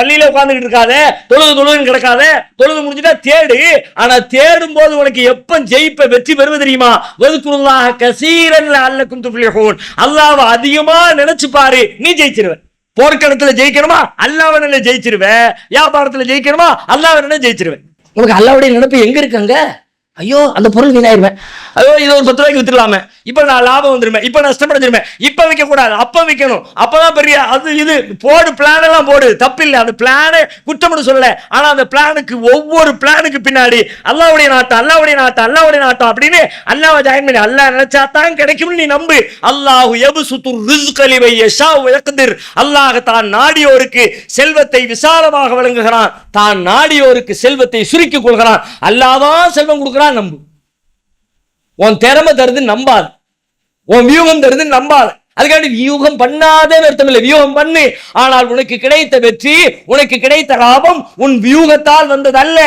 பள்ளியில உட்கார்ந்துட்டு இருக்காத, தொழுதுன்னு கிடக்காத, தொழுது முடிஞ்சுட்டா தேடு. ஆனா தேடும் போது உனக்கு எப்ப ஜெயிப்ப வெற்றி பெறுவது தெரியுமா? வذ்குருல்லாஹ கஸீரன் லஅல்லக்கும் துஃப்லிஹூன். அல்லாஹ்வை அதிகமா நினைச்சு பாரு, நீ ஜெயிச்சிருவ. போர்க்களத்துல ஜெயிக்கணுமா, அல்லாஹ்வை ஜெயிச்சிருவ. வியாபாரத்துல ஜெயிக்கணுமா, அல்லாஹ்வை ஜெயிச்சிருவ. உனக்கு அல்லாஹ்வுடைய நினைப்பு எங்க இருக்குங்க? ஐயோ அந்த பொருள் வீணாயிருவேன், ஐயோ இதை ஒரு 10 ரூபாய்க்கு வித்துடலாமே, இப்ப நான் லாபம் வந்துருமே, இப்ப நஷ்டம் அடைஞ்சிருமே, இப்ப விற்க கூடாது, அப்ப விற்கணும், அப்பதான் பெரிய அது இது போடு, பிளான் எல்லாம் போடு, தப்பில்லை. அந்த பிளானு குற்றம்னு சொல்லல. ஆனா அந்த பிளானுக்கு, ஒவ்வொரு பிளானுக்கு பின்னாடி அல்லாஹ்வுடைய நாட்டம், அல்லாஹ்வுடைய நாட்டம், அல்லாஹ்வுடைய நாட்டம் அப்படின்னு அல்லாஹ்வை ஜாயின் பண்ணி, அல்லாஹ் நினைச்சா தான் கிடைக்கும்னு நீ நம்பு. அல்லாஹு யப்சுத்து ரிஸ்க லிமன் யஷாஉ வ யக்திர். அல்லாஹ் தான் நாடியோருக்கு செல்வத்தை விசாலமாக வழங்குகிறான், தான் நாடியோருக்கு செல்வத்தை சுருக்கிக் கொள்கிறான். அல்லாஹ் தான் செல்வம் கொடுக்கிறான், நம்பு. உன் திறமை தருது நம்பாது, உன் வியூகம் தருது நம்பாது. அதுக்காண்டி வியூகம் பண்ணாதே அர்த்தம் இல்லை, வியூகம் பண்ணு. ஆனால் உனக்கு கிடைத்த வெற்றி, உனக்கு கிடைத்த லாபம் உன் வியூகத்தால் வந்ததல்ல.